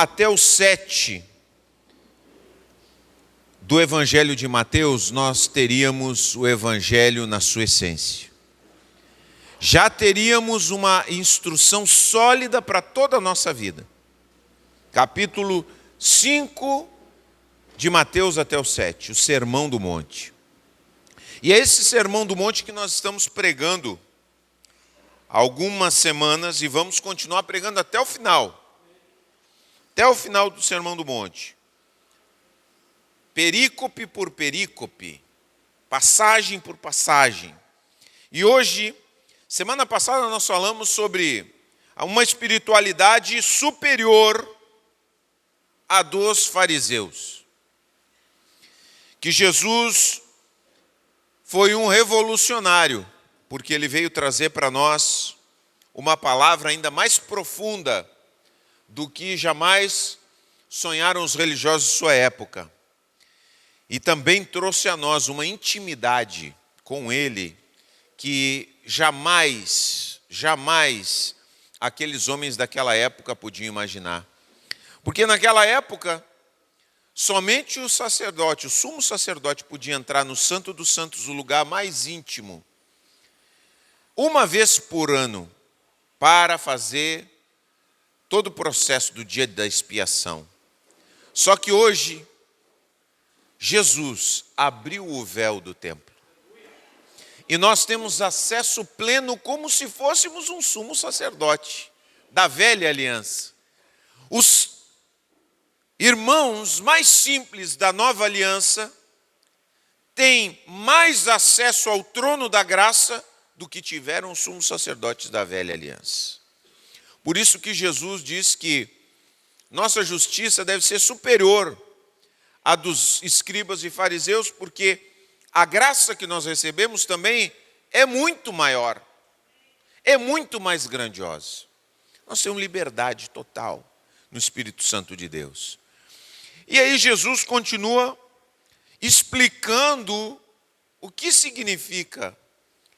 até o 7 do Evangelho de Mateus, nós teríamos o Evangelho na sua essência. Já teríamos uma instrução sólida para toda a nossa vida. Capítulo 5 de Mateus até o 7, o Sermão do Monte. E é esse Sermão do Monte que nós estamos pregando há algumas semanas e vamos continuar pregando até o final. Até o final do Sermão do Monte. Perícope por perícope, passagem por passagem. E hoje, semana passada nós falamos sobre uma espiritualidade superior à dos fariseus. Que Jesus foi um revolucionário, porque ele veio trazer para nós uma palavra ainda mais profunda do que jamais sonharam os religiosos de sua época. E também trouxe a nós uma intimidade com ele que jamais aqueles homens daquela época podiam imaginar. Porque naquela época, somente o sacerdote, o sumo sacerdote, podia entrar no Santo dos Santos, o lugar mais íntimo, uma vez por ano, para fazer todo o processo do dia da expiação. Só que hoje, Jesus abriu o véu do templo. E nós temos acesso pleno como se fôssemos um sumo sacerdote da velha aliança. Os irmãos mais simples da nova aliança têm mais acesso ao trono da graça do que tiveram os sumos sacerdotes da velha aliança. Por isso que Jesus diz que nossa justiça deve ser superior à dos escribas e fariseus, porque a graça que nós recebemos também é muito maior, é muito mais grandiosa. Nós temos liberdade total no Espírito Santo de Deus. E aí Jesus continua explicando o que significa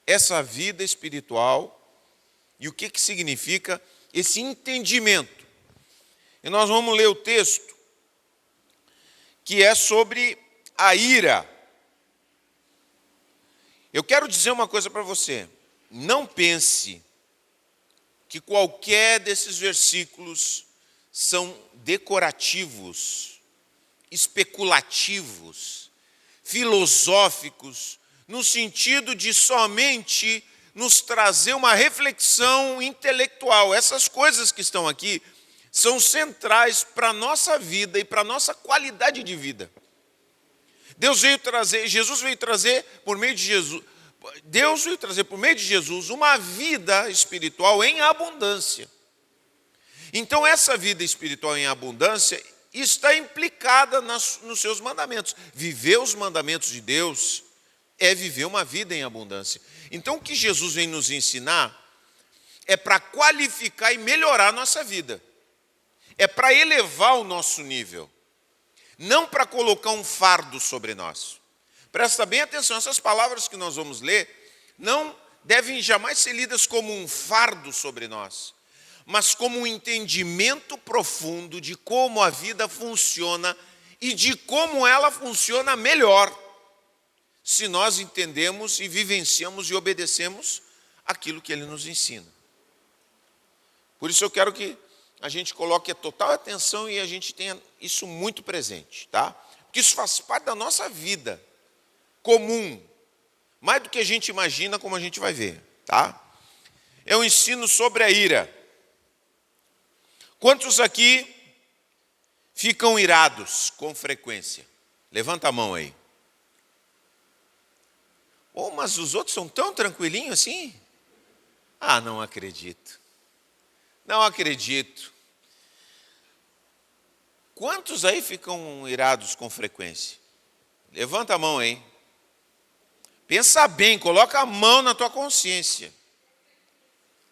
essa vida espiritual e o que significa esse entendimento. E nós vamos ler o texto que é sobre a ira. Eu quero dizer uma coisa para você. Não pense que qualquer desses versículos são decorativos, especulativos, filosóficos, no sentido de somente nos trazer uma reflexão intelectual. Essas coisas que estão aqui são centrais para a nossa vida e para a nossa qualidade de vida. Jesus veio trazer por meio de Jesus, Deus veio trazer por meio de Jesus uma vida espiritual em abundância. Então essa vida espiritual em abundância está implicada nos seus mandamentos. Viver os mandamentos de Deus é viver uma vida em abundância. Então o que Jesus vem nos ensinar é para qualificar e melhorar a nossa vida. É para elevar o nosso nível. Não para colocar um fardo sobre nós. Presta bem atenção, essas palavras que nós vamos ler não devem jamais ser lidas como um fardo sobre nós, mas como um entendimento profundo de como a vida funciona e de como ela funciona melhor, se nós entendemos e vivenciamos e obedecemos aquilo que ele nos ensina. Por isso eu quero que a gente coloque a total atenção e a gente tenha isso muito presente, tá? Porque isso faz parte da nossa vida comum, mais do que a gente imagina, como a gente vai ver, tá? É um ensino sobre a ira. Quantos aqui ficam irados com frequência? Levanta a mão aí. Oh, mas os outros são tão tranquilinhos assim? Ah, não acredito. Não acredito. Quantos aí ficam irados com frequência? Levanta a mão aí. Pensa bem, coloca a mão na tua consciência.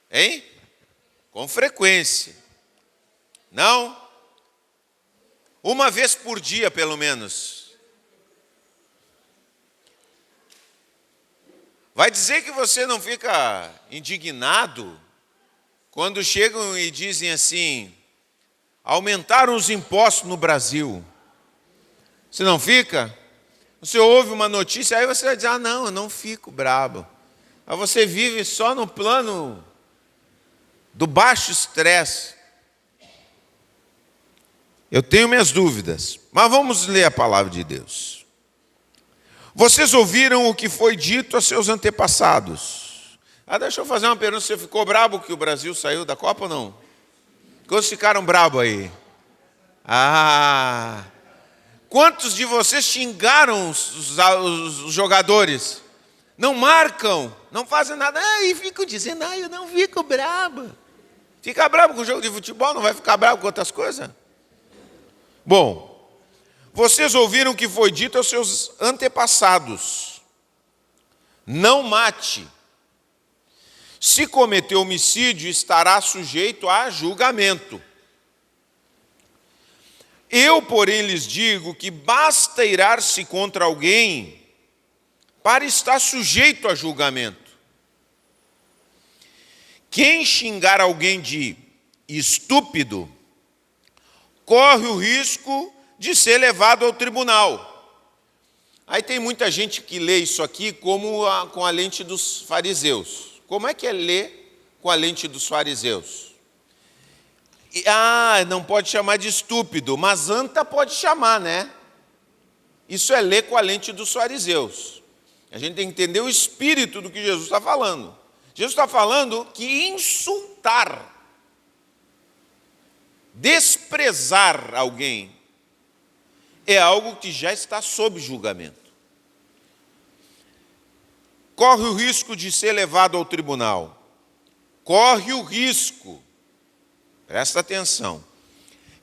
Hein? Com frequência. Não? Uma vez por dia, pelo menos. Vai dizer que você não fica indignado quando chegam e dizem assim: aumentaram os impostos no Brasil. Você não fica? Você ouve uma notícia, aí você vai dizer, não, eu não fico brabo. Aí você vive só no plano do baixo estresse. Eu tenho minhas dúvidas, mas vamos ler a palavra de Deus. Vocês ouviram o que foi dito a seus antepassados. Deixa eu fazer uma pergunta, você ficou brabo que o Brasil saiu da Copa ou não? Quantos ficaram bravos aí? Quantos de vocês xingaram os jogadores? Não marcam, não fazem nada. E ficam dizendo, eu não fico brabo. Fica bravo com o jogo de futebol, não vai ficar bravo com outras coisas? Bom, vocês ouviram o que foi dito aos seus antepassados. Não mate. Se cometer homicídio, estará sujeito a julgamento. Eu, porém, lhes digo que basta irar-se contra alguém para estar sujeito a julgamento. Quem xingar alguém de estúpido, corre o risco de ser levado ao tribunal. Aí tem muita gente que lê isso aqui com a lente dos fariseus. Como é que é ler com a lente dos fariseus? Não pode chamar de estúpido, mas anta pode chamar, né? Isso é ler com a lente dos fariseus. A gente tem que entender o espírito do que Jesus está falando. Jesus está falando que insultar, desprezar alguém, é algo que já está sob julgamento. Corre o risco de ser levado ao tribunal. Corre o risco. Presta atenção.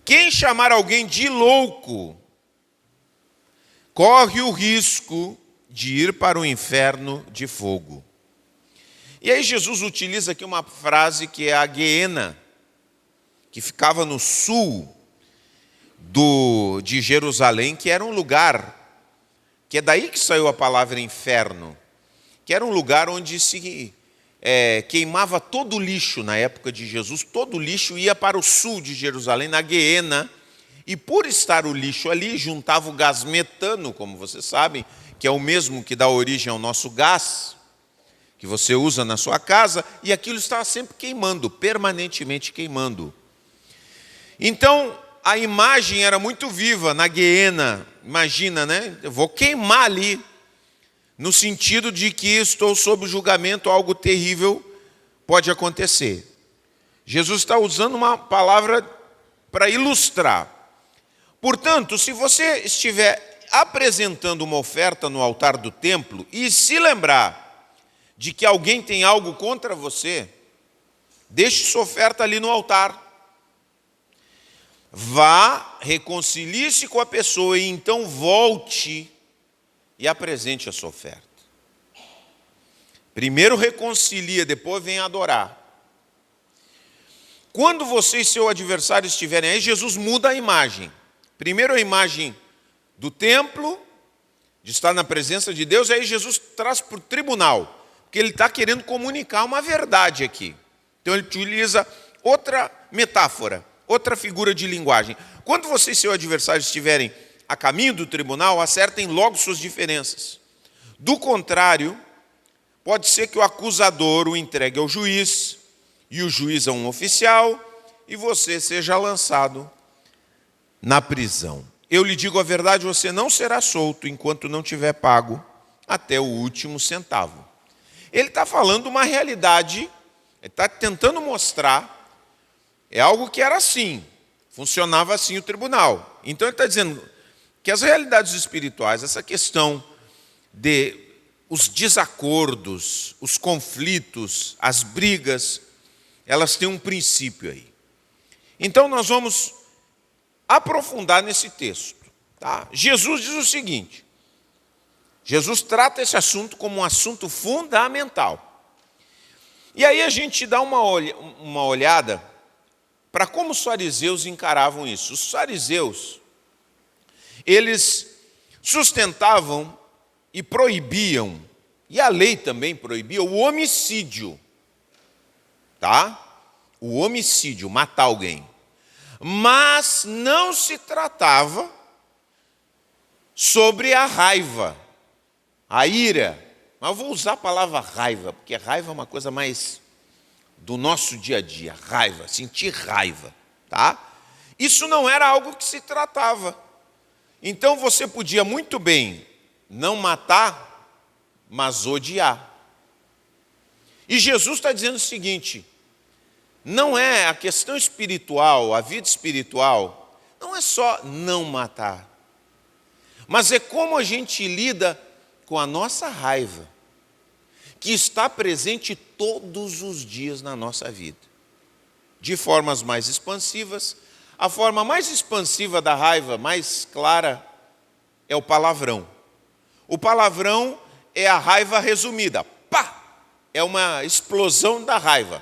Quem chamar alguém de louco, corre o risco de ir para o inferno de fogo. E aí Jesus utiliza aqui uma frase que é a Guiena, que ficava no sul de Jerusalém, que era um lugar, que é daí que saiu a palavra inferno, que era um lugar onde se queimava todo o lixo na época de Jesus, todo o lixo ia para o sul de Jerusalém, na Guiena, e por estar o lixo ali, juntava o gás metano, como vocês sabem, que é o mesmo que dá origem ao nosso gás, que você usa na sua casa, e aquilo estava sempre queimando, permanentemente queimando. Então, a imagem era muito viva na Guiena, imagina, né? Eu vou queimar ali, no sentido de que estou sob julgamento, algo terrível pode acontecer. Jesus está usando uma palavra para ilustrar. Portanto, se você estiver apresentando uma oferta no altar do templo e se lembrar de que alguém tem algo contra você, deixe sua oferta ali no altar. Vá, reconcilie-se com a pessoa e então volte e apresente a sua oferta. Primeiro reconcilia, depois vem adorar. Quando você e seu adversário estiverem aí, Jesus muda a imagem. Primeiro a imagem do templo, de estar na presença de Deus, aí Jesus traz para o tribunal, porque ele está querendo comunicar uma verdade aqui. Então ele utiliza outra metáfora, outra figura de linguagem. Quando você e seu adversário estiverem a caminho do tribunal, acertem logo suas diferenças. Do contrário, pode ser que o acusador o entregue ao juiz, e o juiz a um oficial, e você seja lançado na prisão. Eu lhe digo a verdade, você não será solto enquanto não tiver pago até o último centavo. Ele está falando uma realidade, ele está tentando mostrar, é algo que era assim, funcionava assim o tribunal. Então ele está dizendo que as realidades espirituais, essa questão de os desacordos, os conflitos, as brigas, elas têm um princípio aí. Então nós vamos aprofundar nesse texto. Tá? Jesus diz o seguinte, Jesus trata esse assunto como um assunto fundamental. E aí a gente dá uma olhada para como os fariseus encaravam isso. Os fariseus, eles sustentavam e proibiam, e a lei também proibia, o homicídio. Tá? O homicídio, matar alguém. Mas não se tratava sobre a raiva, a ira. Mas eu vou usar a palavra raiva, porque raiva é uma coisa mais do nosso dia a dia. Raiva, sentir raiva, tá? Isso não era algo que se tratava. Então você podia muito bem não matar, mas odiar. E Jesus está dizendo o seguinte: não é a questão espiritual, a vida espiritual, não é só não matar, mas é como a gente lida com a nossa raiva, que está presente todos os dias na nossa vida, de formas mais expansivas. A forma mais expansiva da raiva, mais clara, é o palavrão. O palavrão é a raiva resumida. Pá! É uma explosão da raiva.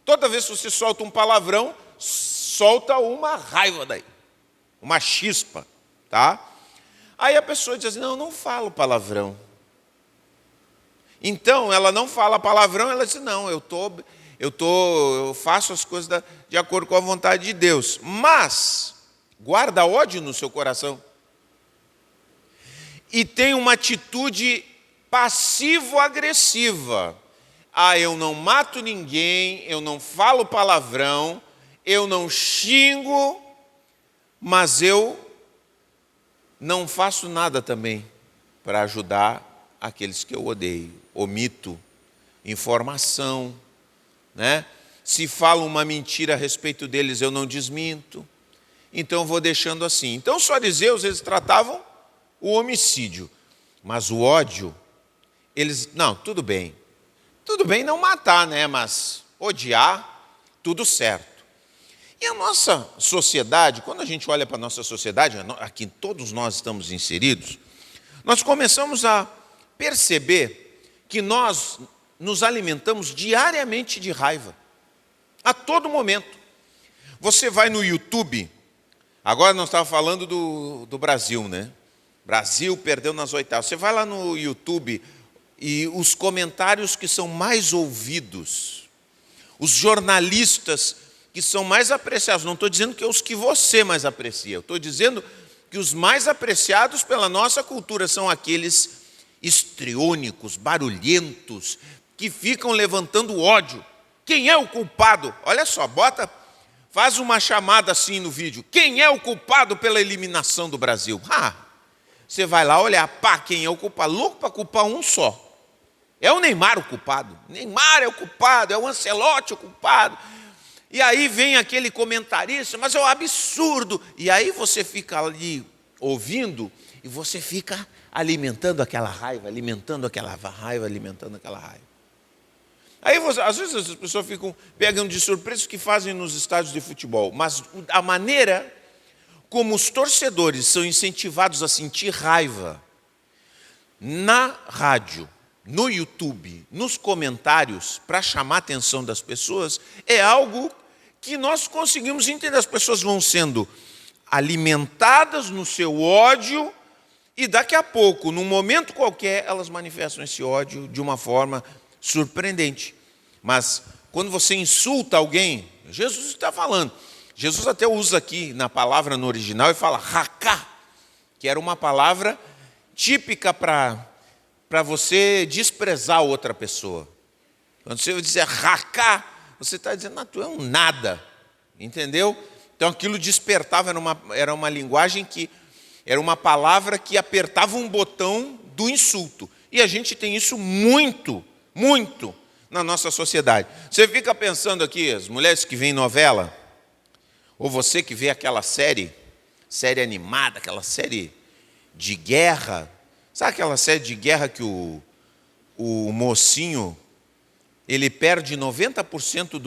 Toda vez que você solta um palavrão, solta uma raiva daí, uma chispa, tá? Aí a pessoa diz assim: não falo palavrão. Então ela não fala palavrão, ela diz: não, eu faço as coisas de acordo com a vontade de Deus. Mas guarda ódio no seu coração e tem uma atitude passivo-agressiva. Eu não mato ninguém, eu não falo palavrão, eu não xingo, mas eu não faço nada também para ajudar aqueles que eu odeio. Omito informação, né? Se falam uma mentira a respeito deles, eu não desminto. Então eu vou deixando assim. Então os fariseus, eles tratavam o homicídio, mas o ódio, eles, não, tudo bem não matar, né? Mas odiar, tudo certo. E a nossa sociedade, quando a gente olha para a nossa sociedade, aqui todos nós estamos inseridos, nós começamos a perceber que nós nos alimentamos diariamente de raiva, a todo momento. Você vai no YouTube, agora nós estávamos falando do Brasil, né? Brasil perdeu nas oitavas. Você vai lá no YouTube e os comentários que são mais ouvidos, os jornalistas que são mais apreciados, não estou dizendo que é os que você mais aprecia, eu estou dizendo que os mais apreciados pela nossa cultura são aqueles histriônicos, barulhentos, que ficam levantando ódio. Quem é o culpado? Olha só, faz uma chamada assim no vídeo. Quem é o culpado pela eliminação do Brasil? Você vai lá olhar, quem é o culpado? Louco para culpar um só. É o Neymar o culpado. Neymar é o culpado, é o Ancelotti o culpado. E aí vem aquele comentarista, mas é um absurdo. E aí você fica ali ouvindo e você fica alimentando aquela raiva, alimentando aquela raiva, alimentando aquela raiva. Aí, às vezes, as pessoas pegam de surpresa o que fazem nos estádios de futebol, mas a maneira como os torcedores são incentivados a sentir raiva na rádio, no YouTube, nos comentários, para chamar a atenção das pessoas, é algo que nós conseguimos entender. As pessoas vão sendo alimentadas no seu ódio e daqui a pouco, num momento qualquer, elas manifestam esse ódio de uma forma surpreendente. Mas quando você insulta alguém, Jesus está falando, Jesus até usa aqui na palavra no original e fala raká, que era uma palavra típica para você desprezar outra pessoa. Quando você dizer raká, você está dizendo, tu é um nada, entendeu? Então aquilo despertava, era uma linguagem que, era uma palavra que apertava um botão do insulto. E a gente tem isso muito, muito na nossa sociedade. Você fica pensando aqui, as mulheres que veem novela, ou você que vê aquela série animada, aquela série de guerra, sabe aquela série de guerra que o mocinho, ele perde 90%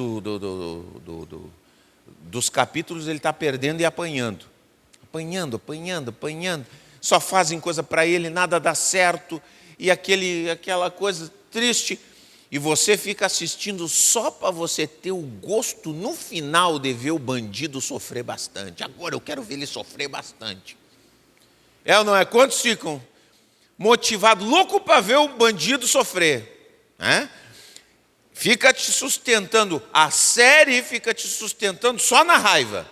dos capítulos, ele está perdendo e apanhando. Apanhando. Só fazem coisa para ele, nada dá certo, e aquela coisa triste. E você fica assistindo só para você ter o gosto, no final, de ver o bandido sofrer bastante. Agora eu quero ver ele sofrer bastante. É ou não é? Quantos ficam motivados, louco para ver o bandido sofrer? Fica te sustentando, a série fica te sustentando só na raiva.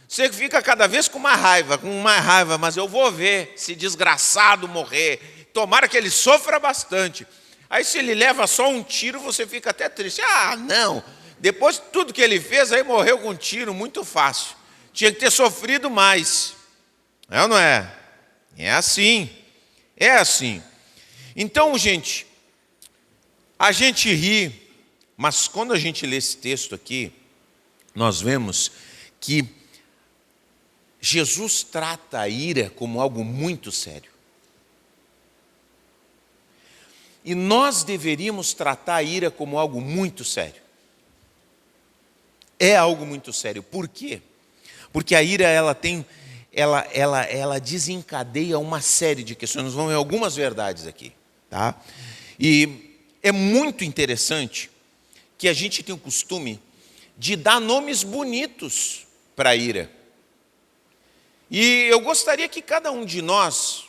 Você fica cada vez com mais raiva, mas eu vou ver esse desgraçado morrer. Tomara que ele sofra bastante. Aí se ele leva só um tiro, você fica até triste. Ah, não. Depois de tudo que ele fez, aí morreu com um tiro, muito fácil. Tinha que ter sofrido mais. É ou não é? É assim. É assim. Então, gente, a gente ri, mas quando a gente lê esse texto aqui, nós vemos que Jesus trata a ira como algo muito sério. E nós deveríamos tratar a ira como algo muito sério. É algo muito sério. Por quê? Porque a ira ela desencadeia uma série de questões. Nós vamos ver algumas verdades aqui, tá? E é muito interessante que a gente tem o costume de dar nomes bonitos para a ira. E eu gostaria que cada um de nós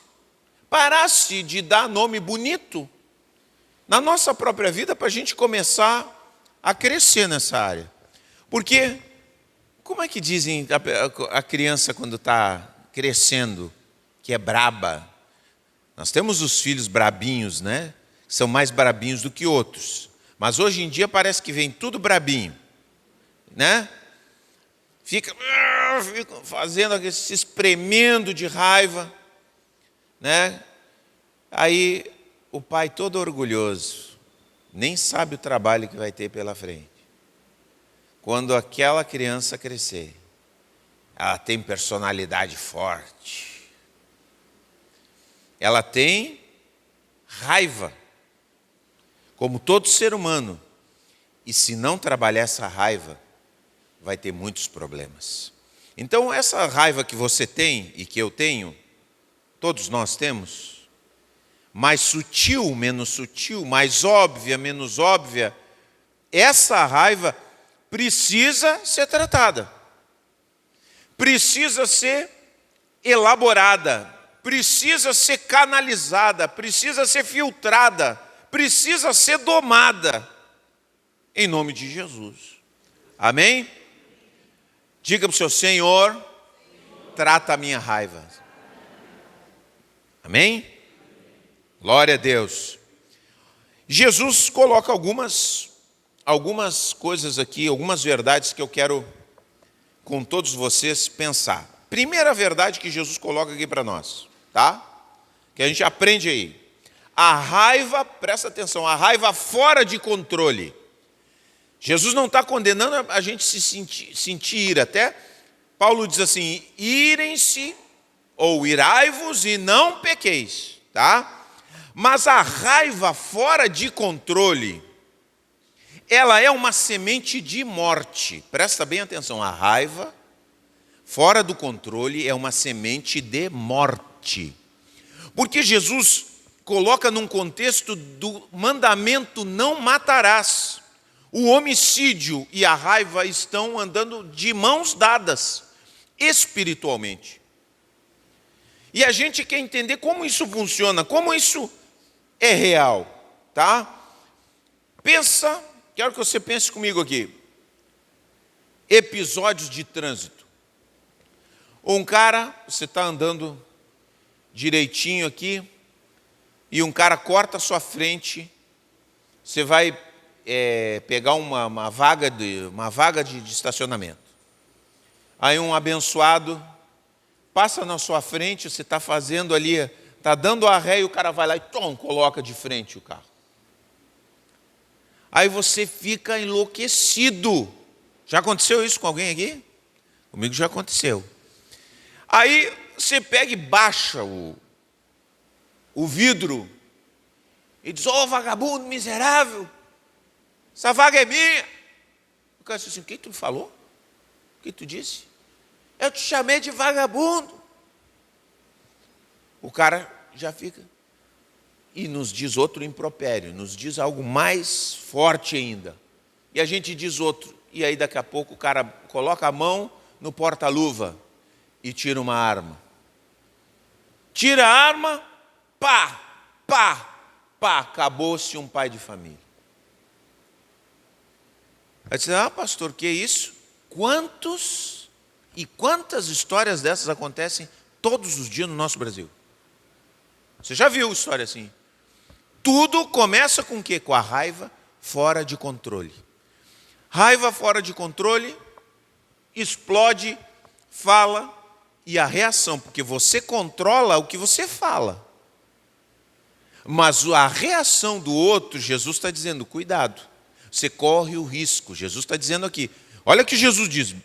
parasse de dar nome bonito na nossa própria vida para a gente começar a crescer nessa área. Porque, como é que dizem a criança quando está crescendo, que é braba? Nós temos os filhos brabinhos, né? Que são mais brabinhos do que outros. Mas hoje em dia parece que vem tudo brabinho, né? Fica fazendo, se espremendo de raiva, né? Aí o pai todo orgulhoso, nem sabe o trabalho que vai ter pela frente. Quando aquela criança crescer, ela tem personalidade forte. Ela tem raiva, como todo ser humano. E se não trabalhar essa raiva, vai ter muitos problemas. Então, essa raiva que você tem e que eu tenho, todos nós temos, mais sutil, menos sutil, mais óbvia, menos óbvia, essa raiva precisa ser tratada, precisa ser elaborada, precisa ser canalizada, precisa ser filtrada, precisa ser domada, em nome de Jesus. Amém? Diga para o seu Senhor, trata a minha raiva. Amém? Glória a Deus. Jesus coloca algumas coisas aqui, algumas verdades que eu quero com todos vocês pensar. Primeira verdade que Jesus coloca aqui para nós, tá? Que a gente aprende aí. A raiva, presta atenção, a raiva fora de controle. Jesus não está condenando a gente se sentir ira. Até Paulo diz assim, irem-se ou irai-vos e não pequeis, tá? Mas a raiva fora de controle, ela é uma semente de morte. Presta bem atenção, a raiva fora do controle é uma semente de morte. Porque Jesus coloca num contexto do mandamento não matarás. O homicídio e a raiva estão andando de mãos dadas, espiritualmente. E a gente quer entender como isso funciona, como isso é real, tá? Quero que você pense comigo aqui. Episódios de trânsito. Um cara, você está andando direitinho aqui, e um cara corta a sua frente, você vai pegar uma vaga de estacionamento. Aí um abençoado passa na sua frente, você está fazendo ali, está dando a ré e o cara vai lá e coloca de frente o carro. Aí você fica enlouquecido. Já aconteceu isso com alguém aqui? Comigo já aconteceu. Aí você pega e baixa o vidro e diz, vagabundo miserável, essa vaga é minha. O cara disse assim, o que tu falou? O que tu disse? Eu te chamei de vagabundo. O cara já fica. E nos diz outro impropério, nos diz algo mais forte ainda. E a gente diz outro. E aí daqui a pouco o cara coloca a mão no porta-luva e tira uma arma. Tira a arma, pá, pá, pá, acabou-se um pai de família. Aí você diz, pastor, que é isso? Quantos E quantas histórias dessas acontecem todos os dias no nosso Brasil? Você já viu história assim? Tudo começa com o quê? Com a raiva fora de controle. Raiva fora de controle, explode, fala, e a reação, porque você controla o que você fala. Mas a reação do outro, Jesus está dizendo, cuidado, você corre o risco. Jesus está dizendo aqui, olha o que Jesus diz,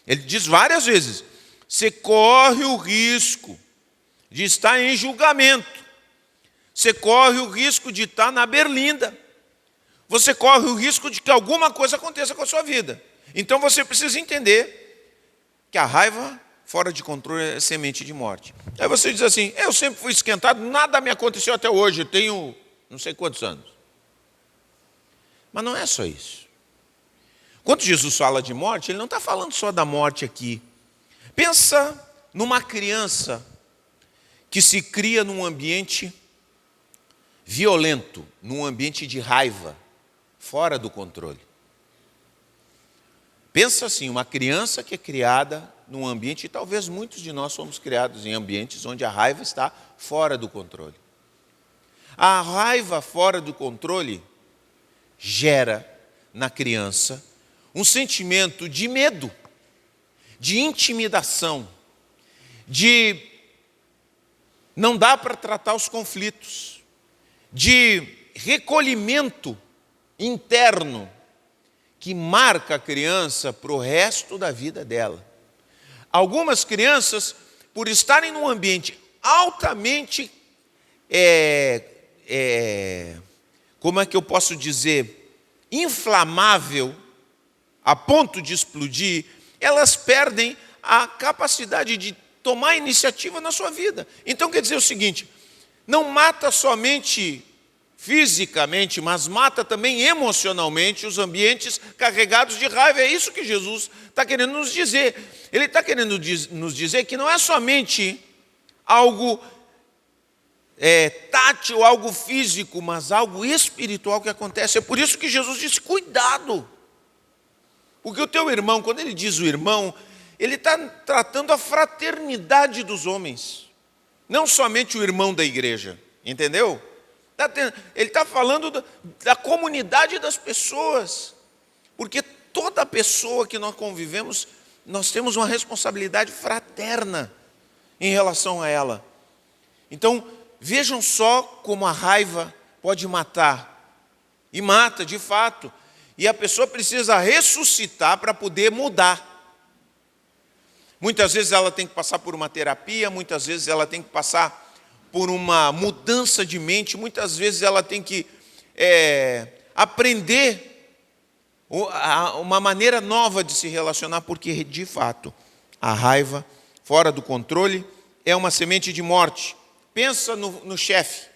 ele diz várias vezes, você corre o risco de estar em julgamento, você corre o risco de estar na berlinda, você corre o risco de que alguma coisa aconteça com a sua vida. Então você precisa entender que a raiva fora de controle é semente de morte. Aí você diz assim, eu sempre fui esquentado, nada me aconteceu até hoje, eu tenho não sei quantos anos. Mas não é só isso. Quando Jesus fala de morte, ele não está falando só da morte aqui. Pensa numa criança que se cria num ambiente violento, num ambiente de raiva, fora do controle. Pensa assim, uma criança que é criada num ambiente, e talvez muitos de nós somos criados em ambientes onde a raiva está fora do controle. A raiva fora do controle gera na criança um sentimento de medo, de intimidação, de não dá para tratar os conflitos, de recolhimento interno que marca a criança para o resto da vida dela. Algumas crianças, por estarem num ambiente altamente, como é que eu posso dizer, inflamável, a ponto de explodir, elas perdem a capacidade de tomar iniciativa na sua vida. Então quer dizer o seguinte, não mata somente fisicamente, mas mata também emocionalmente os ambientes carregados de raiva. É isso que Jesus está querendo nos dizer. Ele está querendo nos dizer que não é somente algo tátil, algo físico, mas algo espiritual que acontece. É por isso que Jesus disse, cuidado. Porque o teu irmão, quando ele diz o irmão, ele está tratando a fraternidade dos homens. Não somente o irmão da igreja, entendeu? Ele está falando da comunidade das pessoas, porque toda pessoa que nós convivemos, nós temos uma responsabilidade fraterna em relação a ela. Então, vejam só como a raiva pode matar, e mata de fato, e a pessoa precisa ressuscitar para poder mudar. Muitas vezes ela tem que passar por uma terapia, muitas vezes ela tem que passar por uma mudança de mente, muitas vezes ela tem que aprender uma maneira nova de se relacionar, porque de fato a raiva fora do controle é uma semente de morte. Pensa no chefe.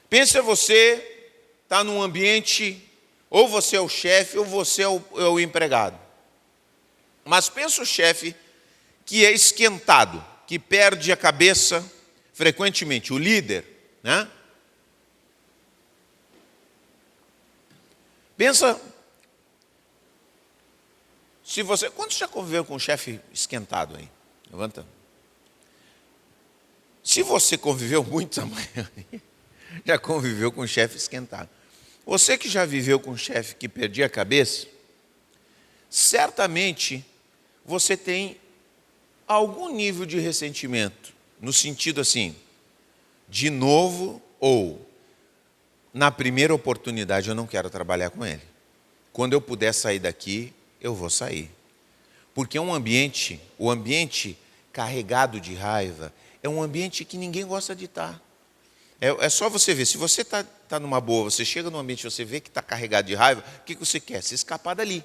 Pensa você está num ambiente, ou você é o chefe ou você é o empregado. Mas pensa o chefe que é esquentado, que perde a cabeça frequentemente, o líder, né? Pensa, se você, quantos já conviveu com um chefe esquentado aí? Levanta. Se você conviveu muito amanhã, já conviveu com um chefe esquentado. Você que já viveu com um chefe que perdia a cabeça, certamente você tem algum nível de ressentimento. No sentido assim, de novo ou na primeira oportunidade eu não quero trabalhar com ele. Quando eu puder sair daqui, eu vou sair. Porque o ambiente carregado de raiva, é um ambiente que ninguém gosta de estar. É só você ver, se você está numa boa, você chega num ambiente e você vê que está carregado de raiva, o que você quer? Se escapar dali.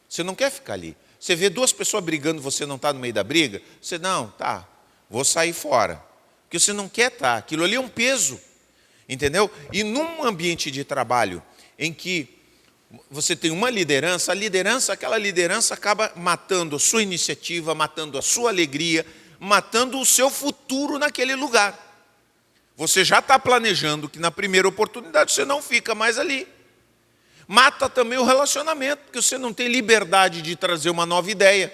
Você não quer ficar ali. Você vê duas pessoas brigando, você não está no meio da briga, você, não, tá, vou sair fora. Porque você não quer estar, aquilo ali é um peso, entendeu? E num ambiente de trabalho em que você tem uma liderança, aquela liderança acaba matando a sua iniciativa, matando a sua alegria, matando o seu futuro naquele lugar. Você já está planejando que na primeira oportunidade você não fica mais ali. Mata também o relacionamento, porque você não tem liberdade de trazer uma nova ideia.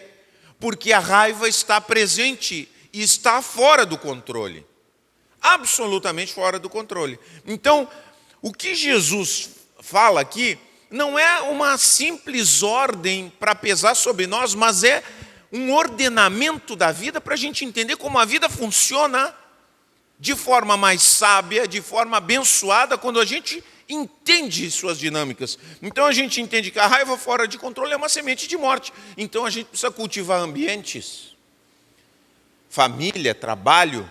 Porque a raiva está presente e está fora do controle. Absolutamente fora do controle. Então, o que Jesus fala aqui não é uma simples ordem para pesar sobre nós, mas é um ordenamento da vida para a gente entender como a vida funciona de forma mais sábia, de forma abençoada, quando a gente entende suas dinâmicas. Então a gente entende que a raiva fora de controle é uma semente de morte. Então a gente precisa cultivar ambientes, família, trabalho,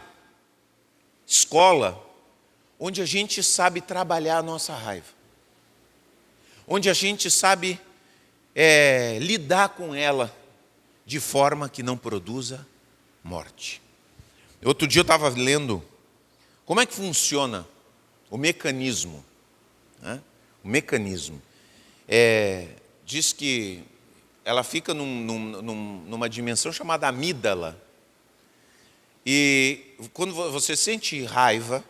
escola, onde a gente sabe trabalhar a nossa raiva. Onde a gente sabe lidar com ela de forma que não produza morte. Outro dia eu estava lendo como é que funciona o mecanismo. Né? O mecanismo. Diz que ela fica numa dimensão chamada amígdala. E quando você sente raiva,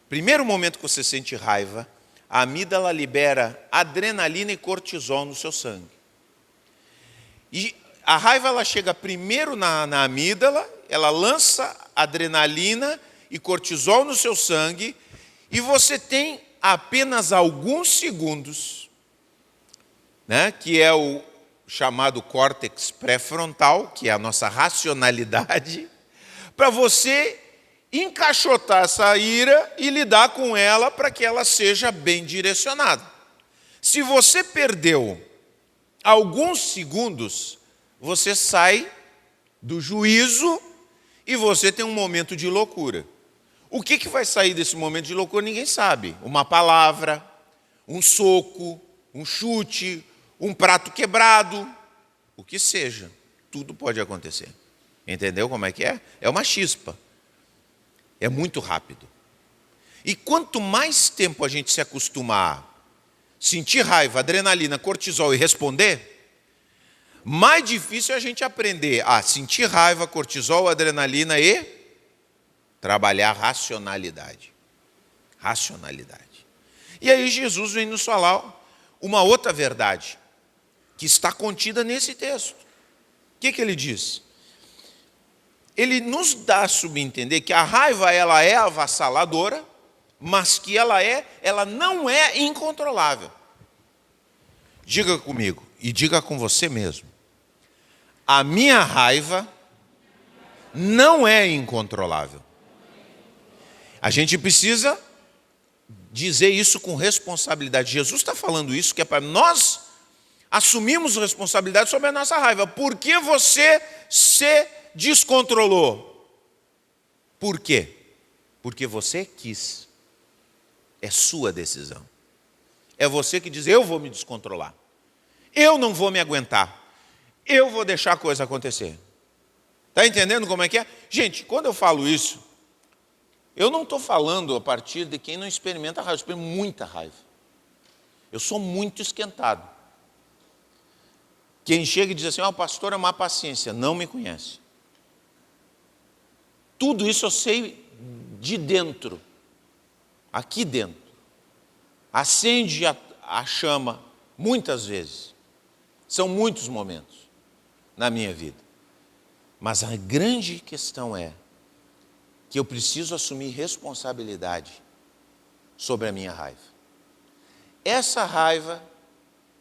primeiro momento que você sente raiva, a amígdala libera adrenalina e cortisol no seu sangue. E a raiva ela chega primeiro na amígdala, ela lança adrenalina e cortisol no seu sangue, e você tem apenas alguns segundos, né, que é o chamado córtex pré-frontal, que é a nossa racionalidade, para você encaixotar essa ira e lidar com ela para que ela seja bem direcionada. Se você perdeu alguns segundos, você sai do juízo e você tem um momento de loucura. O que vai sair desse momento de loucura, ninguém sabe. Uma palavra, um soco, um chute, um prato quebrado, o que seja, tudo pode acontecer. Entendeu como é que é? É uma chispa. É muito rápido. E quanto mais tempo a gente se acostumar a sentir raiva, adrenalina, cortisol e responder, mais difícil é a gente aprender a sentir raiva, cortisol, adrenalina e trabalhar racionalidade. Racionalidade. E aí Jesus vem nos falar uma outra verdade que está contida nesse texto. O que ele diz? Ele nos dá a subentender que a raiva ela é avassaladora, mas que ela não é incontrolável. Diga comigo e diga com você mesmo. A minha raiva não é incontrolável. A gente precisa dizer isso com responsabilidade. Jesus está falando isso, que é para nós assumirmos responsabilidade sobre a nossa raiva. Por que você se descontrolou? Por quê? Porque você quis. É sua decisão. É você que diz, eu vou me descontrolar. Eu não vou me aguentar. Eu vou deixar a coisa acontecer. Está entendendo como é que é? Gente, quando eu falo isso, eu não estou falando a partir de quem não experimenta raiva. Eu experimento muita raiva. Eu sou muito esquentado. Quem chega e diz assim, o pastor é má paciência, não me conhece. Tudo isso eu sei de dentro, aqui dentro. Acende a chama muitas vezes. São muitos momentos na minha vida. Mas a grande questão é que eu preciso assumir responsabilidade sobre a minha raiva. Essa raiva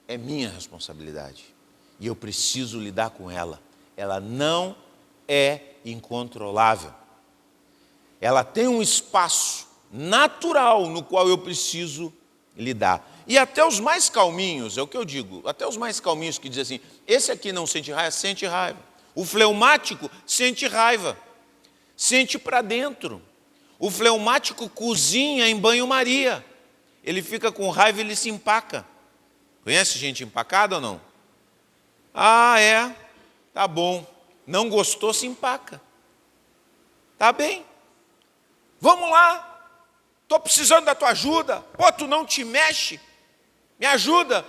é minha responsabilidade. E eu preciso lidar com ela. Ela não é incontrolável. Ela tem um espaço natural no qual eu preciso lidar. E até os mais calminhos, é o que eu digo, até os mais calminhos que dizem assim, esse aqui não sente raiva, sente raiva. O fleumático sente raiva, sente para dentro. O fleumático cozinha em banho-maria. Ele fica com raiva e ele se empaca. Conhece gente empacada ou não? Tá bom. Não gostou, se empaca. Tá bem. Vamos lá. Estou precisando da tua ajuda. Pô, tu não te mexe. Me ajuda.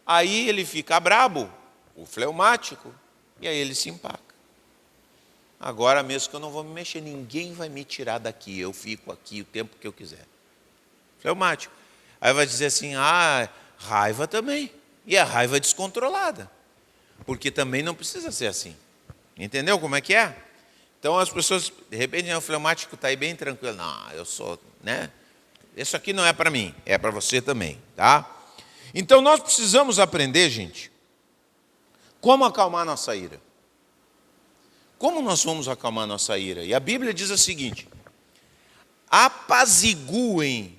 Aí ele fica brabo, o fleumático, e aí ele se empaca. Agora mesmo que eu não vou me mexer, ninguém vai me tirar daqui. Eu fico aqui o tempo que eu quiser. Fleumático. Aí vai dizer assim, raiva também. E a raiva descontrolada. Porque também não precisa ser assim. Entendeu como é que é? Então as pessoas, de repente, o fleumático está aí bem tranquilo. Não, eu sou, né? Isso aqui não é para mim, é para você também, tá? Então nós precisamos aprender, gente, como acalmar nossa ira. Como nós vamos acalmar nossa ira? E a Bíblia diz o seguinte: apaziguem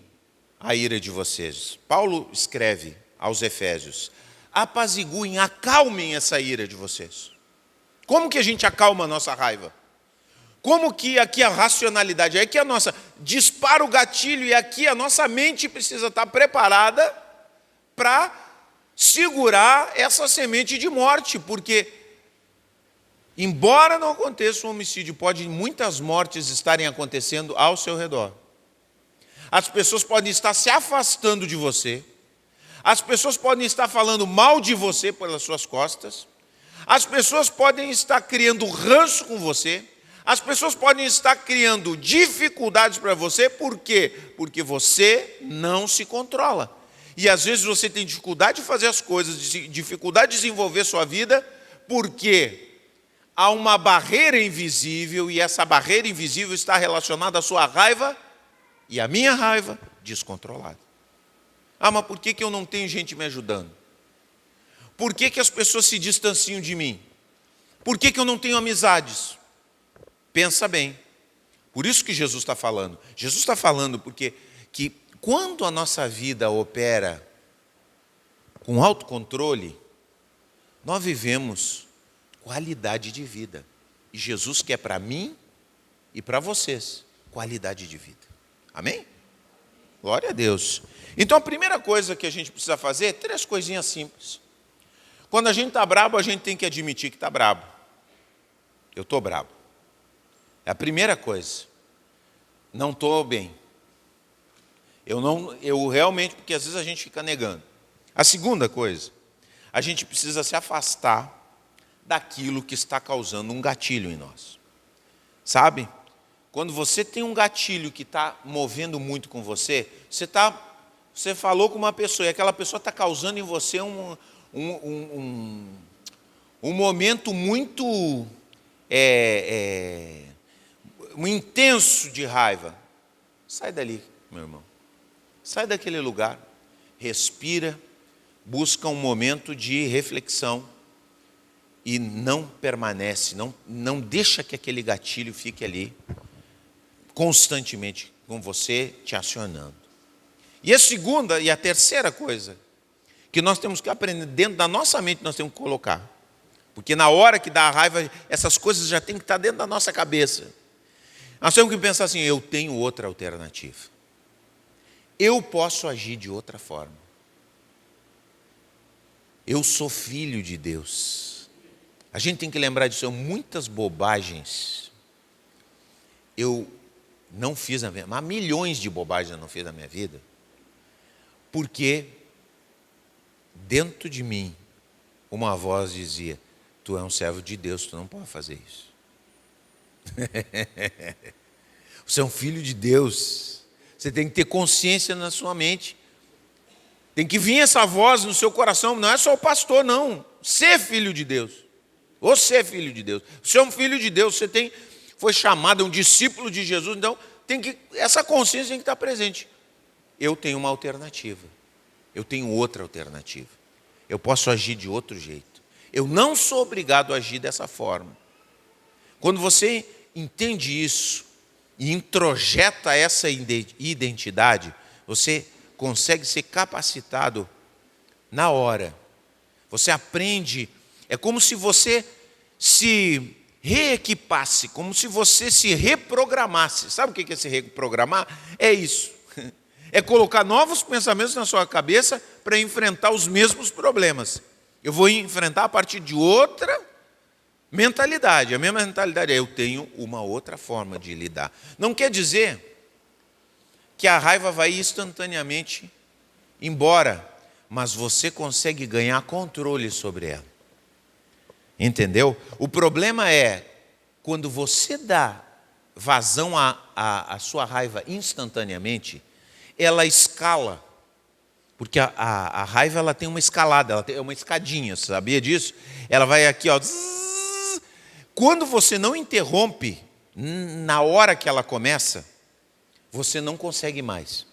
a ira de vocês. Paulo escreve aos Efésios: apaziguem, acalmem essa ira de vocês. Como que a gente acalma a nossa raiva? Como que aqui a racionalidade, aqui a nossa, dispara o gatilho e aqui a nossa mente precisa estar preparada para segurar essa semente de morte, porque embora não aconteça um homicídio, pode muitas mortes estarem acontecendo ao seu redor. As pessoas podem estar se afastando de você, as pessoas podem estar falando mal de você pelas suas costas, as pessoas podem estar criando ranço com você, as pessoas podem estar criando dificuldades para você, por quê? Porque você não se controla. E às vezes você tem dificuldade de fazer as coisas, dificuldade de desenvolver sua vida, porque há uma barreira invisível, e essa barreira invisível está relacionada à sua raiva e à minha raiva descontrolada. Ah, mas por que eu não tenho gente me ajudando? Por que as pessoas se distanciam de mim? Por que eu não tenho amizades? Pensa bem. Por isso que Jesus está falando. Jesus está falando porque que quando a nossa vida opera com autocontrole, nós vivemos qualidade de vida. E Jesus quer para mim e para vocês qualidade de vida. Amém? Glória a Deus. Então a primeira coisa que a gente precisa fazer é 3 coisinhas simples. Quando a gente está brabo, a gente tem que admitir que está brabo. Eu estou brabo. É a primeira coisa. Não estou bem. Eu realmente, porque às vezes a gente fica negando. A segunda coisa, a gente precisa se afastar daquilo que está causando um gatilho em nós. Sabe? Quando você tem um gatilho que está movendo muito com você, você falou com uma pessoa e aquela pessoa está causando em você um momento muito um intenso de raiva. Sai dali, meu irmão. Sai daquele lugar, respira, busca um momento de reflexão e não permanece, não deixa que aquele gatilho fique ali constantemente com você te acionando. E a segunda e a terceira coisa que nós temos que aprender dentro da nossa mente, nós temos que colocar. Porque na hora que dá a raiva, essas coisas já têm que estar dentro da nossa cabeça. Nós temos que pensar assim: eu tenho outra alternativa. Eu posso agir de outra forma. Eu sou filho de Deus. A gente tem que lembrar disso. Muitas bobagens eu não fiz na minha vida, mas milhões de bobagens eu não fiz na minha vida, porque dentro de mim uma voz dizia: tu é um servo de Deus, tu não pode fazer isso. Você é um filho de Deus. Você tem que ter consciência na sua mente. Tem que vir essa voz no seu coração. Não é só o pastor, não. Ser filho de Deus. Você é filho de Deus. Você é um filho de Deus. Foi chamado, é um discípulo de Jesus. Então, essa consciência tem que estar presente. Eu tenho uma alternativa. Eu tenho outra alternativa. Eu posso agir de outro jeito. Eu não sou obrigado a agir dessa forma. Quando você entende isso e introjeta essa identidade, você consegue ser capacitado na hora. Você aprende, é como se você se reequipasse, como se você se reprogramasse. Sabe o que é se reprogramar? É isso. É colocar novos pensamentos na sua cabeça para enfrentar os mesmos problemas. Eu vou enfrentar a partir de outra mentalidade. A minha mentalidade é: eu tenho uma outra forma de lidar. Não quer dizer que a raiva vai instantaneamente embora, mas você consegue ganhar controle sobre ela. Entendeu? O problema é quando você dá vazão à sua raiva instantaneamente, ela escala. Porque a raiva ela tem uma escalada, ela tem uma escadinha, você sabia disso? Ela vai aqui, ó. Zzz. Quando você não interrompe, na hora que ela começa, você não consegue mais.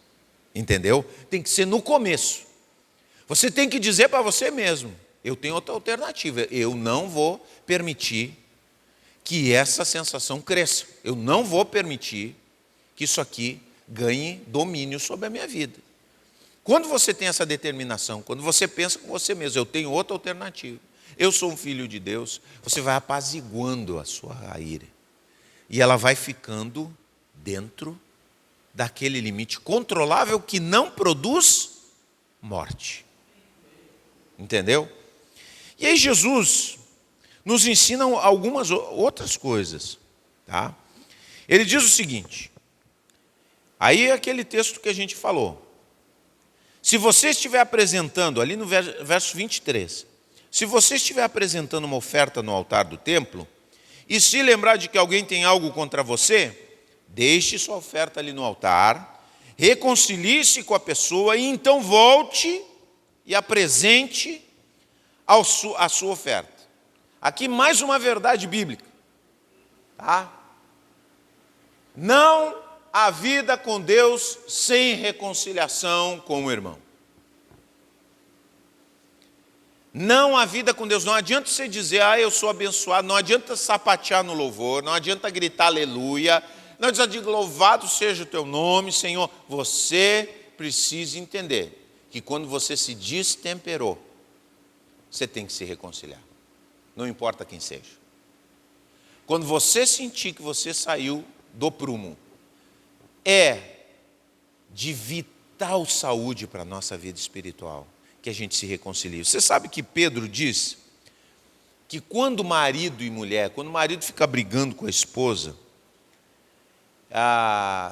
Entendeu? Tem que ser no começo. Você tem que dizer para você mesmo: eu tenho outra alternativa, eu não vou permitir que essa sensação cresça. Eu não vou permitir que isso aqui ganhe domínio sobre a minha vida. Quando você tem essa determinação, quando você pensa com você mesmo, eu tenho outra alternativa, eu sou um filho de Deus, você vai apaziguando a sua ira. E ela vai ficando dentro daquele limite controlável que não produz morte. Entendeu? E aí Jesus nos ensina algumas outras coisas. Tá? Ele diz o seguinte, aí é aquele texto que a gente falou. Se você estiver apresentando, ali no verso 23, se você estiver apresentando uma oferta no altar do templo, e se lembrar de que alguém tem algo contra você, deixe sua oferta ali no altar, reconcilie-se com a pessoa e então volte e apresente a sua oferta. Aqui mais uma verdade bíblica. Tá? Não há vida com Deus sem reconciliação com o irmão. Não há vida com Deus. Não adianta você dizer, eu sou abençoado. Não adianta sapatear no louvor. Não adianta gritar aleluia. Não adianta dizer, louvado seja o teu nome, Senhor. Você precisa entender que quando você se destemperou, você tem que se reconciliar. Não importa quem seja. Quando você sentir que você saiu do prumo, é de vital saúde para a nossa vida espiritual que a gente se reconcilie. Você sabe que Pedro diz que quando marido e mulher, quando o marido fica brigando com a esposa,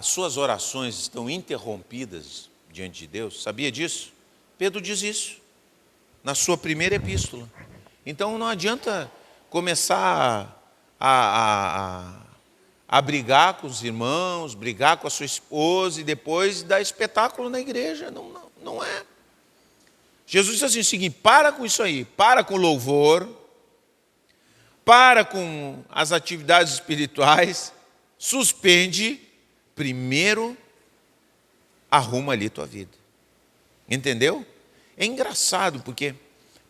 suas orações estão interrompidas diante de Deus. Sabia disso? Pedro diz isso na sua primeira epístola. Então não adianta começar a brigar com os irmãos, brigar com a sua esposa e depois dar espetáculo na igreja. Não é. Jesus diz assim o seguinte, para com isso aí, para com o louvor, para com as atividades espirituais, suspende, primeiro arruma ali tua vida. Entendeu? É engraçado porque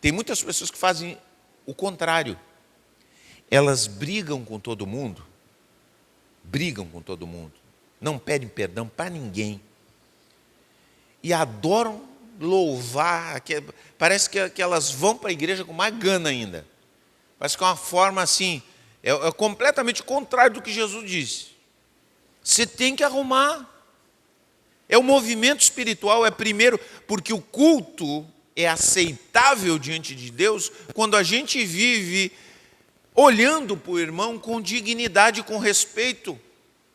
tem muitas pessoas que fazem o contrário. Elas brigam com todo mundo, não pedem perdão para ninguém e adoram louvar, parece que elas vão para a igreja com mais gana ainda. Parece que é uma forma assim, é completamente contrário do que Jesus disse. Você tem que arrumar. É o movimento espiritual, é primeiro, porque o culto é aceitável diante de Deus quando a gente vive olhando para o irmão com dignidade, com respeito.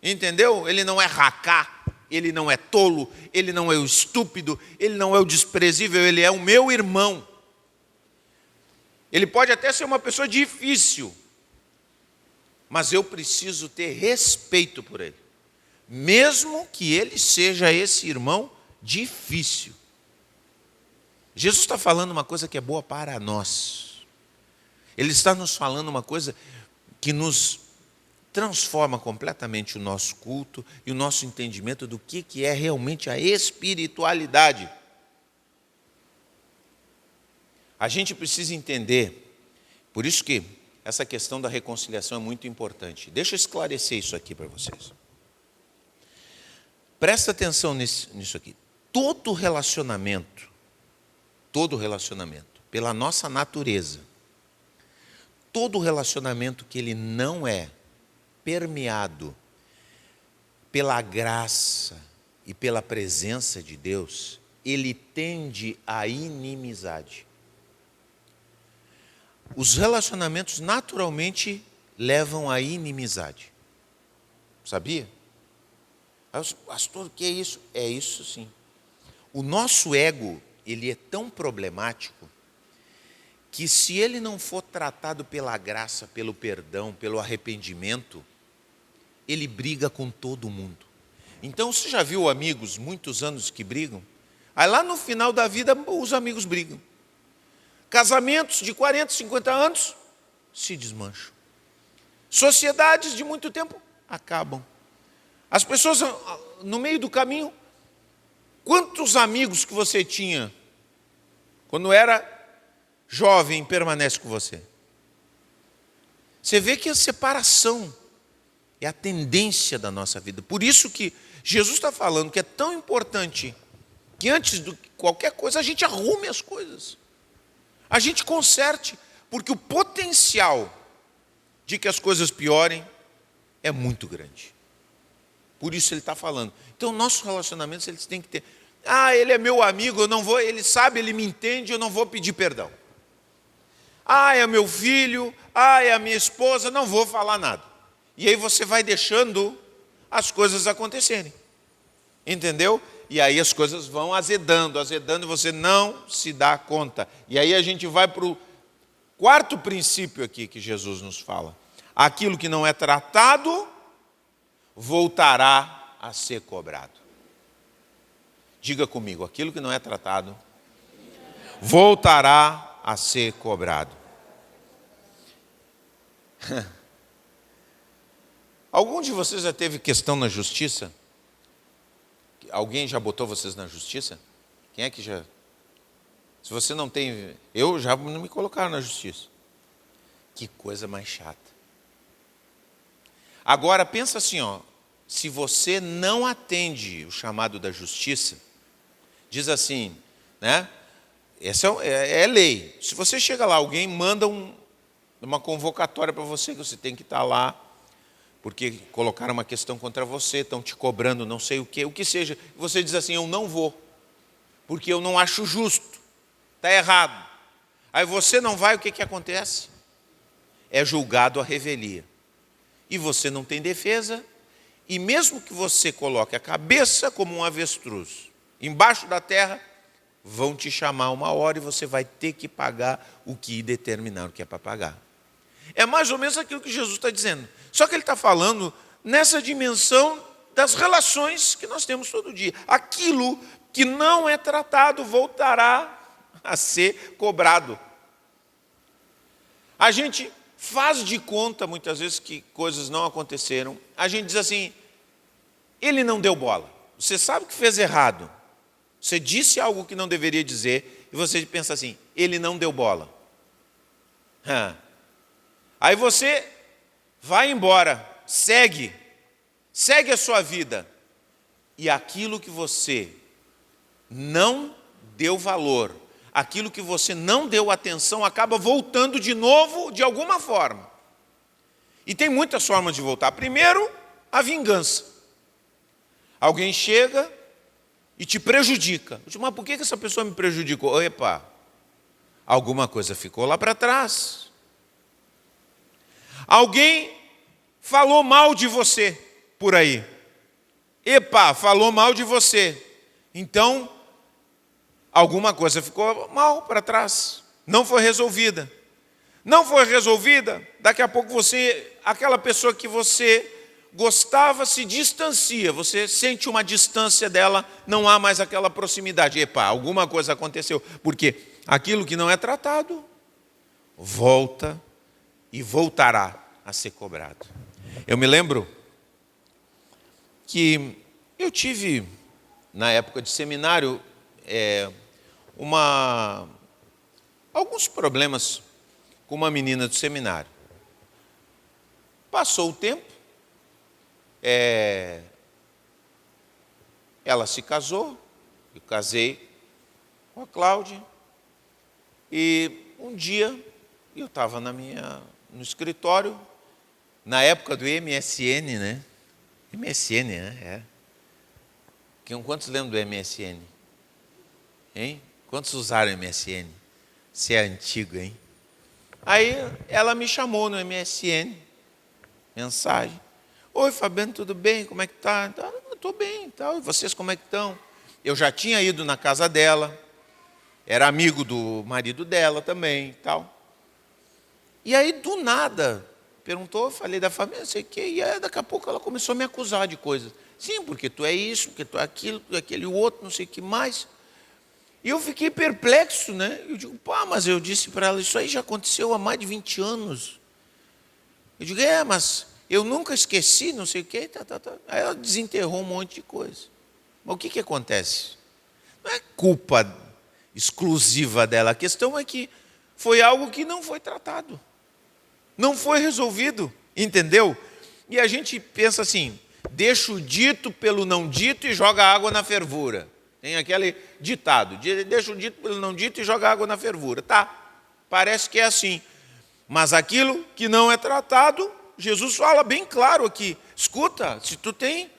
Entendeu? Ele não é racá, ele não é tolo, ele não é o estúpido, ele não é o desprezível, ele é o meu irmão. Ele pode até ser uma pessoa difícil, mas eu preciso ter respeito por ele, mesmo que ele seja esse irmão difícil. Jesus está falando uma coisa que é boa para nós. Ele está nos falando uma coisa que nos transforma completamente o nosso culto e o nosso entendimento do que é realmente a espiritualidade. A gente precisa entender, por isso que essa questão da reconciliação é muito importante. Deixa eu esclarecer isso aqui para vocês. Presta atenção nisso aqui. Todo relacionamento, pela nossa natureza, todo relacionamento que ele não é permeado pela graça e pela presença de Deus, ele tende à inimizade. Os relacionamentos naturalmente levam à inimizade. Sabia? Pastor, o que é isso? É isso sim. O nosso ego, ele é tão problemático que se ele não for tratado pela graça, pelo perdão, pelo arrependimento, ele briga com todo mundo. Então, você já viu amigos, muitos anos que brigam? Aí lá no final da vida, os amigos brigam. Casamentos de 40, 50 anos se desmancham. Sociedades de muito tempo acabam. As pessoas, no meio do caminho, quantos amigos que você tinha quando era jovem permanece com você? Você vê que a separação é a tendência da nossa vida. Por isso que Jesus está falando que é tão importante que antes de qualquer coisa a gente arrume as coisas. A gente conserte, porque o potencial de que as coisas piorem é muito grande. Por isso ele está falando. Então, nossos relacionamentos, eles têm que ter. Ele é meu amigo, eu não vou, ele sabe, ele me entende, eu não vou pedir perdão. É meu filho, é a minha esposa, não vou falar nada. E aí você vai deixando as coisas acontecerem. Entendeu? E aí as coisas vão azedando, e você não se dá conta. E aí a gente vai para o quarto princípio aqui que Jesus nos fala. Aquilo que não é tratado, voltará a ser cobrado. Diga comigo, aquilo que não é tratado, voltará a ser cobrado. Algum de vocês já teve questão na justiça? Alguém já botou vocês na justiça? Quem é que já? Se você não tem, eu já não me colocaram na justiça. Que coisa mais chata. Agora pensa assim, se você não atende o chamado da justiça, diz assim, né? Essa é lei. Se você chega lá, alguém manda uma convocatória para você, que você tem que estar lá, porque colocaram uma questão contra você, estão te cobrando não sei o que seja. Você diz assim, eu não vou, porque eu não acho justo, está errado. Aí você não vai, o que acontece? É julgado a revelia. E você não tem defesa, e mesmo que você coloque a cabeça como um avestruz embaixo da terra, vão te chamar uma hora e você vai ter que pagar o que determinaram que é para pagar. É mais ou menos aquilo que Jesus está dizendo. Só que ele está falando nessa dimensão das relações que nós temos todo dia. Aquilo que não é tratado voltará a ser cobrado. A gente faz de conta, muitas vezes, que coisas não aconteceram. A gente diz assim, ele não deu bola. Você sabe que fez errado. Você disse algo que não deveria dizer, e você pensa assim, ele não deu bola. Aí você vai embora, segue a sua vida. E aquilo que você não deu valor, aquilo que você não deu atenção, acaba voltando de novo de alguma forma. E tem muitas formas de voltar. Primeiro, a vingança. Alguém chega e te prejudica. Mas por que essa pessoa me prejudicou? Epa, alguma coisa ficou lá para trás. Alguém falou mal de você por aí. Epa, falou mal de você. Então, alguma coisa ficou mal para trás. Não foi resolvida. Não foi resolvida, daqui a pouco aquela pessoa que você gostava se distancia. Você sente uma distância dela, não há mais aquela proximidade. Epa, alguma coisa aconteceu. Porque aquilo que não é tratado, volta e voltará a ser cobrado. Eu me lembro que eu tive, na época de seminário, alguns problemas com uma menina do seminário. Passou o tempo, ela se casou, eu casei com a Cláudia, e um dia eu estava no escritório, na época do MSN, né? MSN, né? Quantos lembram do MSN? Hein? Quantos usaram MSN? Você é antigo, hein? Aí ela me chamou no MSN, mensagem. Oi, Fabiano, tudo bem? Como é que tá? Estou bem, tal. E vocês como é que estão? Eu já tinha ido na casa dela, era amigo do marido dela também, tal. E aí, do nada, perguntou, falei da família, não sei o quê, e aí, daqui a pouco ela começou a me acusar de coisas. Sim, porque tu é isso, porque tu é aquilo, tu é aquele outro, não sei o que mais. E eu fiquei perplexo, né? Eu digo, pá, mas eu disse para ela, isso aí já aconteceu há mais de 20 anos. Eu digo, mas eu nunca esqueci, não sei o quê. Aí ela desenterrou um monte de coisa. Mas o que acontece? Não é culpa exclusiva dela. A questão é que foi algo que não foi tratado. Não foi resolvido, entendeu? E a gente pensa assim, deixa o dito pelo não dito e joga água na fervura. Tem aquele ditado, deixa o dito pelo não dito e joga água na fervura. Tá, parece que é assim. Mas aquilo que não é tratado, Jesus fala bem claro aqui. Escuta, se tu tem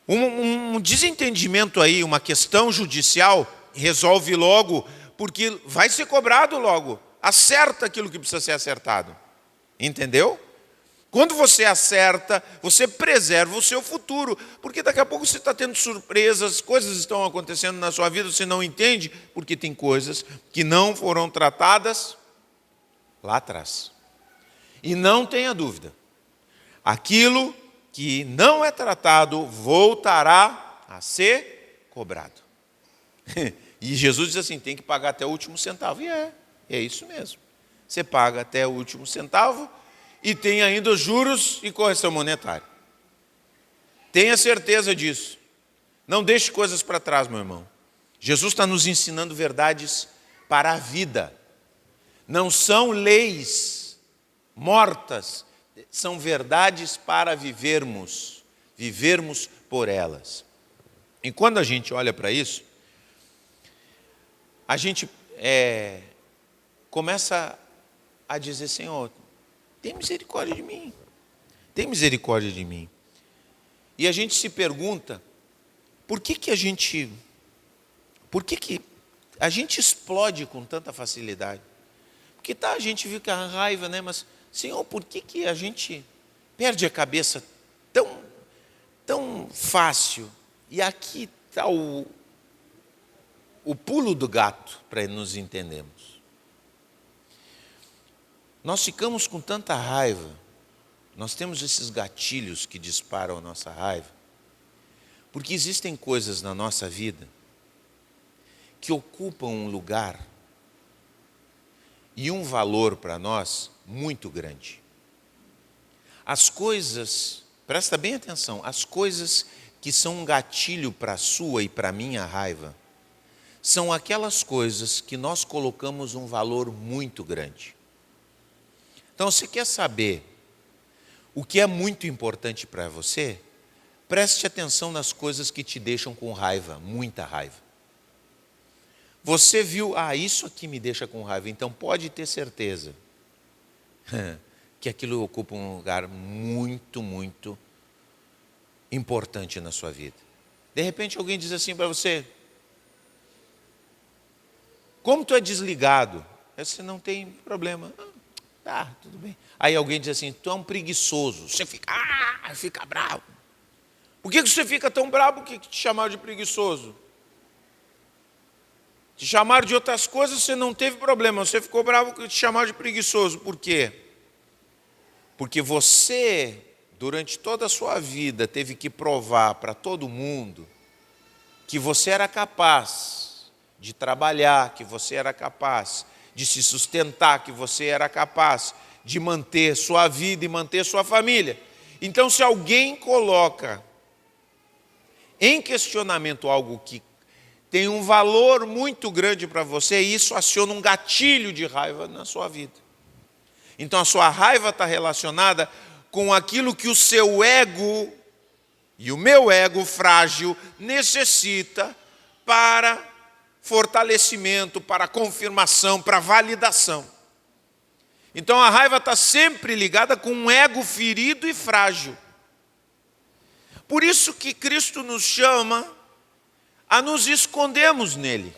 um desentendimento aí, uma questão judicial, resolve logo, porque vai ser cobrado logo. Acerta aquilo que precisa ser acertado. Entendeu? Quando você acerta, você preserva o seu futuro, porque daqui a pouco você está tendo surpresas, coisas estão acontecendo na sua vida, você não entende, porque tem coisas que não foram tratadas lá atrás. E não tenha dúvida, aquilo que não é tratado voltará a ser cobrado. E Jesus diz assim, tem que pagar até o último centavo. E é isso mesmo. Você paga até o último centavo, e tem ainda os juros e correção monetária. Tenha certeza disso. Não deixe coisas para trás, meu irmão. Jesus está nos ensinando verdades para a vida. Não são leis mortas, são verdades para vivermos por elas. E quando a gente olha para isso, a gente começa a dizer, Senhor, tem misericórdia de mim. Tem misericórdia de mim. E a gente se pergunta, por que a gente explode com tanta facilidade? Porque a gente fica com raiva, né? Mas, Senhor, por que a gente perde a cabeça tão fácil? E aqui está o pulo do gato, para nos entendermos. Nós ficamos com tanta raiva, nós temos esses gatilhos que disparam a nossa raiva, porque existem coisas na nossa vida que ocupam um lugar e um valor para nós muito grande. As coisas, presta bem atenção, as coisas que são um gatilho para a sua e para a minha raiva, são aquelas coisas que nós colocamos um valor muito grande. Então, se quer saber o que é muito importante para você, preste atenção nas coisas que te deixam com raiva, muita raiva. Você viu, isso aqui me deixa com raiva, então pode ter certeza que aquilo ocupa um lugar muito, muito importante na sua vida. De repente alguém diz assim para você, como tu é desligado? Você não tem problema. Tudo bem. Aí alguém diz assim, tu é um preguiçoso. Você fica bravo. Por que você fica tão bravo? Que te chamaram de preguiçoso? Te chamaram de outras coisas, você não teve problema. Você ficou bravo porque te chamaram de preguiçoso. Por quê? Porque você, durante toda a sua vida, teve que provar para todo mundo que você era capaz de trabalhar, que você era capaz de se sustentar, que você era capaz de manter sua vida e manter sua família. Então, se alguém coloca em questionamento algo que tem um valor muito grande para você, isso aciona um gatilho de raiva na sua vida. Então, a sua raiva está relacionada com aquilo que o seu ego e o meu ego frágil necessita para fortalecimento, para confirmação, para validação. Então a raiva está sempre ligada com um ego ferido e frágil. Por isso que Cristo nos chama a nos escondermos nele.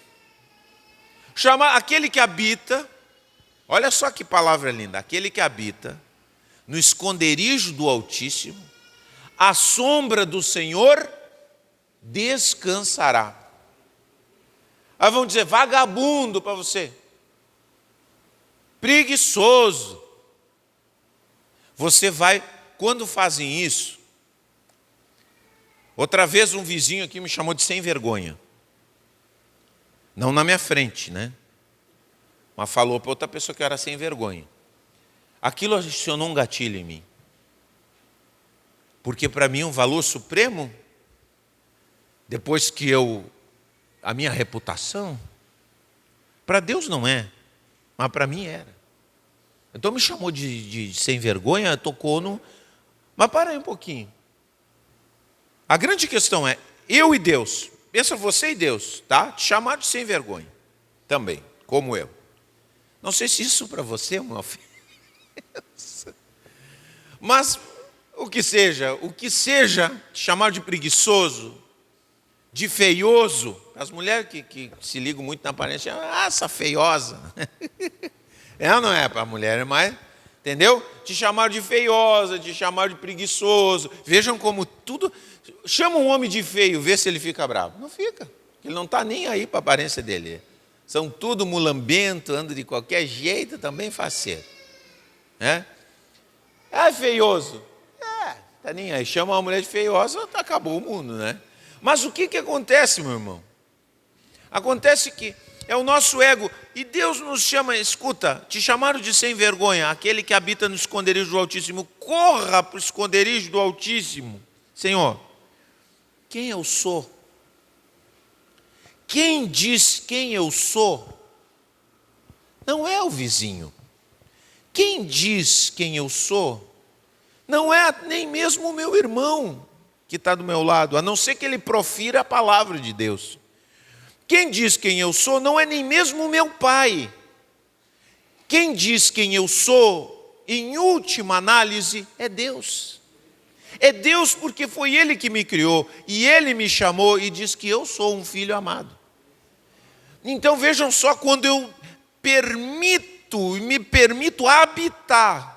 Chama aquele que habita, olha só que palavra linda, aquele que habita no esconderijo do Altíssimo, à sombra do Senhor descansará. Aí vão dizer, vagabundo para você, preguiçoso. Você vai, quando fazem isso, outra vez um vizinho aqui me chamou de sem vergonha. Não na minha frente, né? Mas falou para outra pessoa que eu era sem vergonha. Aquilo acionou um gatilho em mim. Porque para mim um valor supremo, depois que a minha reputação, para Deus não é, mas para mim era. Então me chamou de sem vergonha, tocou no... Mas para aí um pouquinho. A grande questão é, eu e Deus, pensa você e Deus, tá? Te chamar de sem vergonha, também, como eu. Não sei se isso para você é uma ofensa. Mas o que seja, te chamar de preguiçoso, de feioso, as mulheres que se ligam muito na aparência, essa feiosa. Ela não é para a mulher, mas, entendeu? Te chamar de feiosa, te chamar de preguiçoso. Vejam como tudo... Chama um homem de feio, vê se ele fica bravo. Não fica, ele não está nem aí para a aparência dele. São tudo mulambento, anda de qualquer jeito, também faceiro. É feioso. Está nem aí. Chama uma mulher de feiosa, acabou o mundo, né? Mas o que acontece, meu irmão? Acontece que é o nosso ego. E Deus nos chama, escuta, te chamaram de sem vergonha, aquele que habita no esconderijo do Altíssimo. Corra para o esconderijo do Altíssimo. Senhor, quem eu sou? Quem diz quem eu sou? Não é o vizinho. Quem diz quem eu sou? Não é nem mesmo o meu irmão que está do meu lado, a não ser que ele profira a palavra de Deus. Quem diz quem eu sou não é nem mesmo o meu pai. Quem diz quem eu sou, em última análise, é Deus. É Deus porque foi Ele que me criou, e Ele me chamou e diz que eu sou um filho amado. Então vejam só, quando eu me permito habitar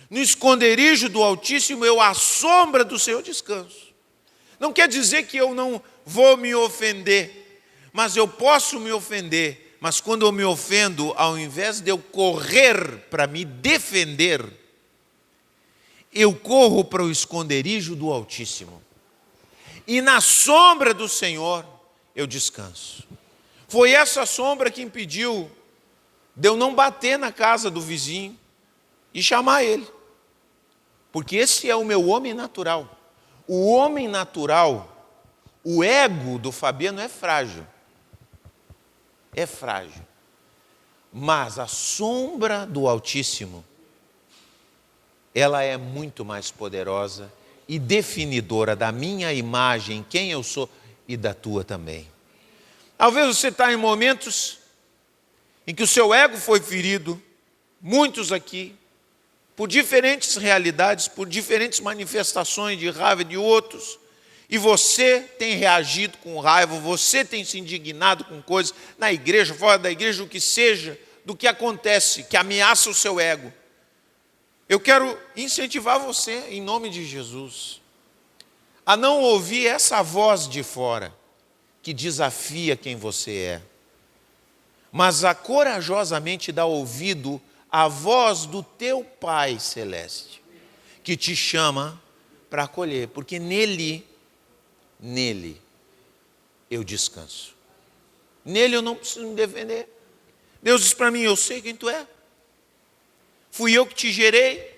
no esconderijo do Altíssimo, eu à sombra do Senhor descanso. Não quer dizer que eu não vou me ofender, mas eu posso me ofender. Mas quando eu me ofendo, ao invés de eu correr para me defender, eu corro para o esconderijo do Altíssimo. E na sombra do Senhor, eu descanso. Foi essa sombra que impediu de eu não bater na casa do vizinho e chamar ele. Porque esse é o meu homem natural. O homem natural, o ego do Fabiano é frágil. É frágil. Mas a sombra do Altíssimo, ela é muito mais poderosa e definidora da minha imagem, quem eu sou e da tua também. Talvez você está em momentos em que o seu ego foi ferido, muitos aqui, por diferentes realidades, por diferentes manifestações de raiva de outros, e você tem reagido com raiva, você tem se indignado com coisas, na igreja, fora da igreja, o que seja, do que acontece, que ameaça o seu ego. Eu quero incentivar você, em nome de Jesus, a não ouvir essa voz de fora, que desafia quem você é, mas a corajosamente dar ouvido à voz do teu Pai Celeste, que te chama para acolher, porque nele eu descanso. Nele eu não preciso me defender. Deus diz para mim, eu sei quem tu é. Fui eu que te gerei.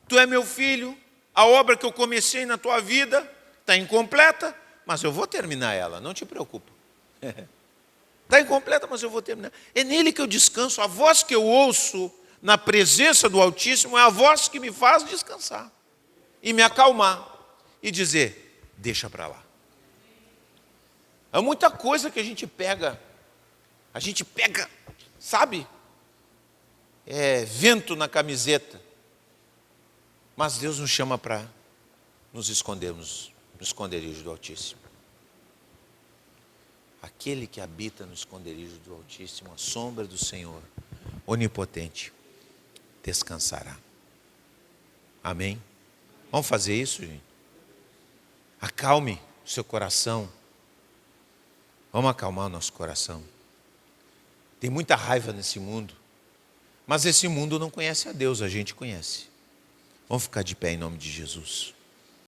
Tu é meu filho. A obra que eu comecei na tua vida está incompleta, mas eu vou terminar ela, não te preocupa. Está incompleta, mas eu vou terminar. É nele que eu descanso. A voz que eu ouço na presença do Altíssimo é a voz que me faz descansar e me acalmar e dizer, deixa para lá. É muita coisa que a gente pega, sabe? É vento na camiseta. Mas Deus nos chama para nos escondermos no esconderijo do Altíssimo. Aquele que habita no esconderijo do Altíssimo, a sombra do Senhor, onipotente, descansará. Amém? Vamos fazer isso, gente? Acalme o seu coração. Vamos acalmar o nosso coração. Tem muita raiva nesse mundo, mas esse mundo não conhece a Deus, a gente conhece. Vamos ficar de pé em nome de Jesus.